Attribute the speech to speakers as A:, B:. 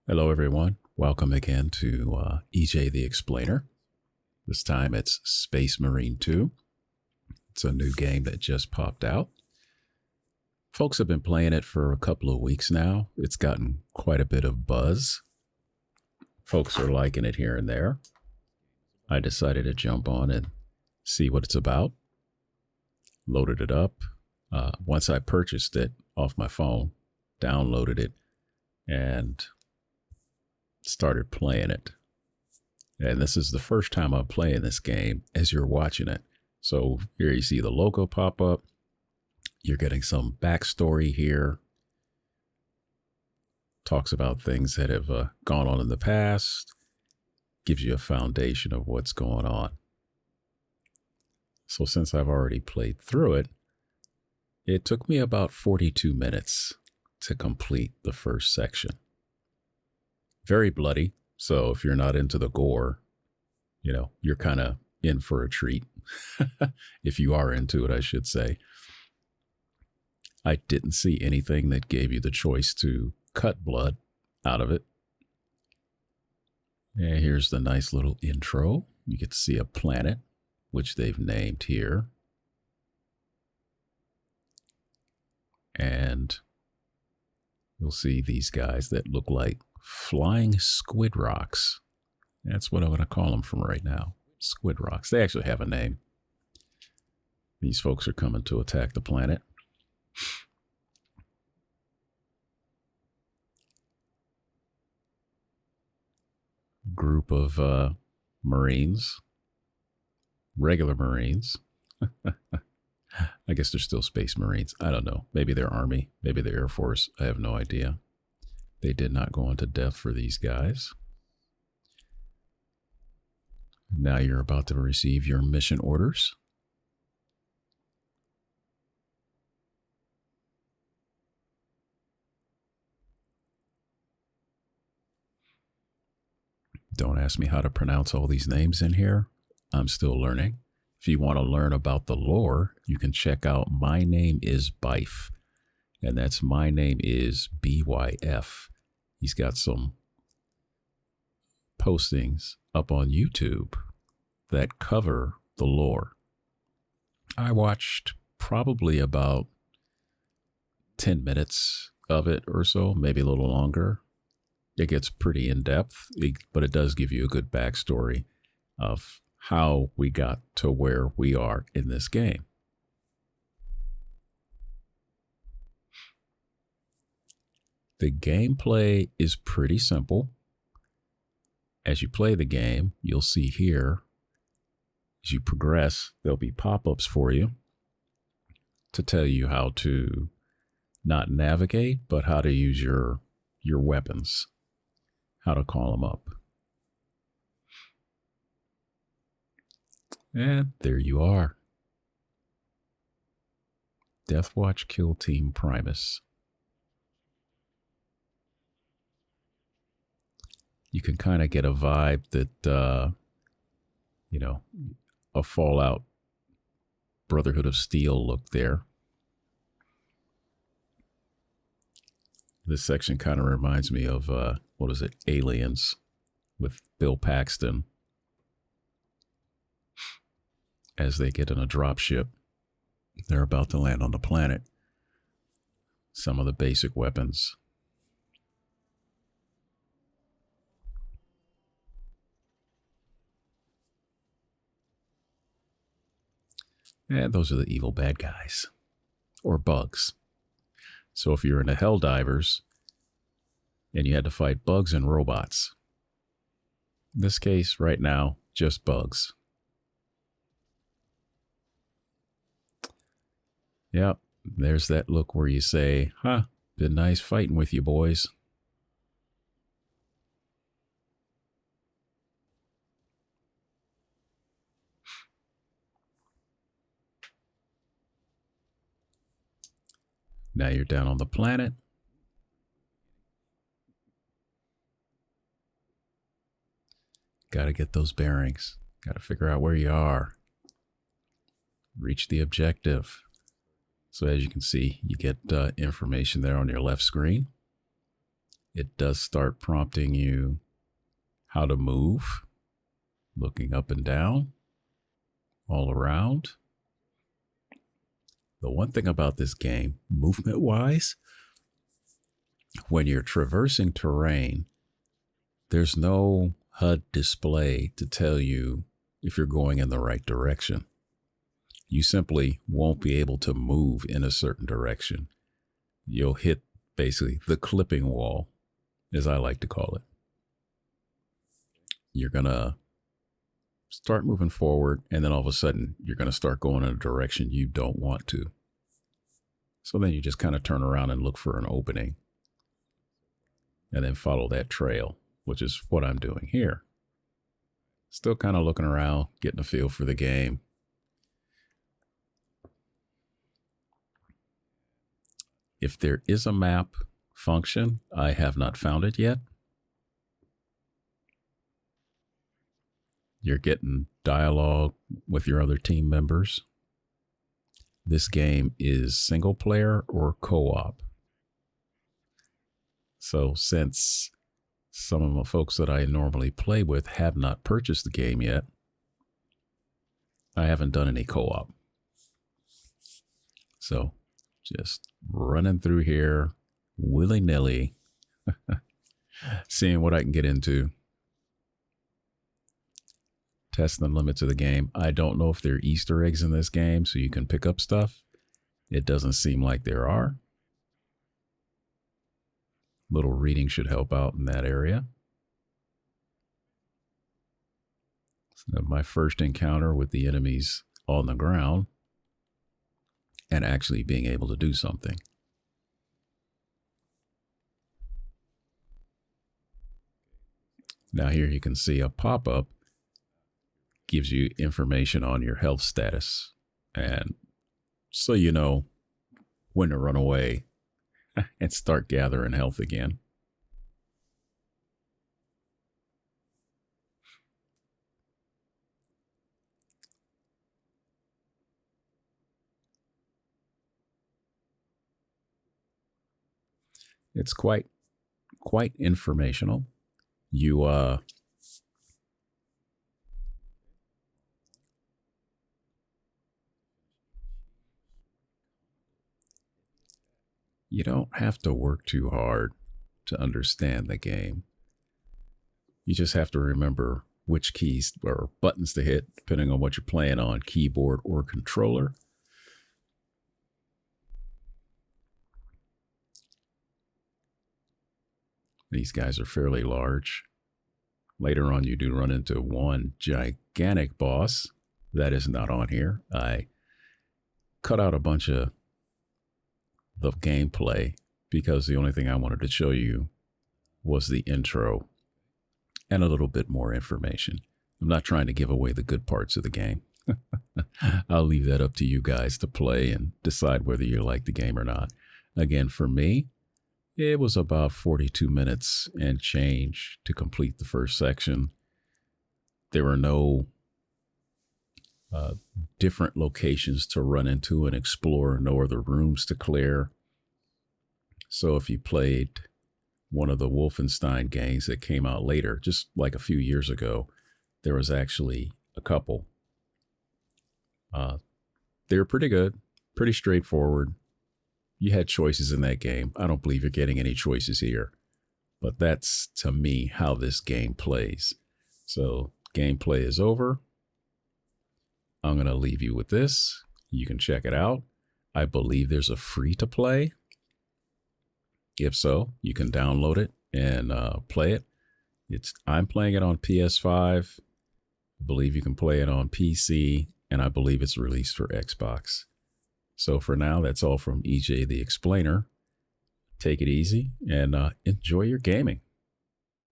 A: Hello, everyone. Welcome again to EJ the Explainer. This time it's Space Marine 2. It's a new game that just popped out. Folks have been playing it for a couple of weeks now. It's gotten quite a bit of buzz. Folks are liking it here and there. I decided to jump on and see what it's about. Loaded it up. Once I purchased it off my phone, downloaded it, and started playing it. And this is the first time I'm playing this game as you're watching it. So here you see the logo pop up. You're getting some backstory here. Talks about things that have gone on in the past. Gives you a foundation of what's going on. So since I've already played through it, it took me about 42 minutes to complete the first section. Very bloody, so if you're not into the gore, you're kind of in for a treat. If you are into it, I should say. I didn't see anything that gave you the choice to cut blood out of it. And here's the nice little intro. You get to see a planet, which they've named here. And you'll see these guys that look like flying squid rocks. That's what I'm going to call them from right now. Squid rocks. They actually have a name. These folks are coming to attack the planet. Group of Marines. Regular Marines. I guess they're still Space Marines. I don't know. Maybe they're Army. Maybe they're Air Force. I have no idea. They did not go into depth for these guys. Now you're about to receive your mission orders. Don't ask me how to pronounce all these names in here. I'm still learning. If you want to learn about the lore, you can check out My Name is Bife. And that's My Name is BYF. He's got some postings up on YouTube that cover the lore. I watched probably about 10 minutes of it or so, maybe a little longer. It gets pretty in-depth, but it does give you a good backstory of how we got to where we are in this game. The gameplay is pretty simple. As you play the game, you'll see here, as you progress, there'll be pop-ups for you to tell you how to not navigate, but how to use your weapons, how to call them up. And there you are. Deathwatch Kill Team Primus. You can kind of get a vibe that, a Fallout Brotherhood of Steel look there. This section kind of reminds me of, Aliens with Bill Paxton as they get in a dropship. They're about to land on the planet. Some of the basic weapons. And those are the evil bad guys. Or bugs. So if you're in the Helldivers and you had to fight bugs and robots. In this case, right now, just bugs. Yep, there's that look where you say, been nice fighting with you boys. Now you're down on the planet. Got to get those bearings. Got to figure out where you are. Reach the objective. So as you can see, you get information there on your left screen. it does start prompting you how to move, looking up and down, all around. The one thing about this game, movement-wise, when you're traversing terrain, there's no HUD display to tell you if you're going in the right direction. You simply won't be able to move in a certain direction. You'll hit basically the clipping wall, as I like to call it. You're going to start moving forward, and then all of a sudden, you're going to start going in a direction you don't want to. So then you just kind of turn around and look for an opening, and then follow that trail, which is what I'm doing here. Still kind of looking around, getting a feel for the game. If there is a map function, I have not found it yet. You're getting dialogue with your other team members. This game is single player or co-op. So since some of the folks that I normally play with have not purchased the game yet, I haven't done any co-op. So just running through here willy-nilly, seeing what I can get into. Testing the limits of the game. I don't know if there are Easter eggs in this game so you can pick up stuff. It doesn't seem like there are. Little reading should help out in that area. So my first encounter with the enemies on the ground and actually being able to do something. Now here you can see a pop-up gives you information on your health status, and so you know when to run away and start gathering health again. It's quite informational. You you don't have to work too hard to understand the game. You just have to remember which keys or buttons to hit, depending on what you're playing on, keyboard or controller. These guys are fairly large. Later on, you do run into one gigantic boss that is not on here. I cut out a bunch of the gameplay because the only thing I wanted to show you was the intro and a little bit more information. I'm not trying to give away the good parts of the game. I'll leave that up to you guys to play and decide whether you like the game or not. Again, for me, it was about 42 minutes and change to complete the first section. There were no different locations to run into and explore, no other rooms to clear. So if you played one of the Wolfenstein games that came out later, just like a few years ago, there was actually a couple. They were pretty good, pretty straightforward. You had choices in that game. I don't believe you're getting any choices here, but that's, to me, how this game plays. So gameplay is over. I'm going to leave you with this. You can check it out. I believe there's a free-to-play. If so, you can download it and play it. I'm playing it on PS5. I believe you can play it on PC, and I believe it's released for Xbox. So for now, that's all from EJ the Explainer. Take it easy and enjoy your gaming.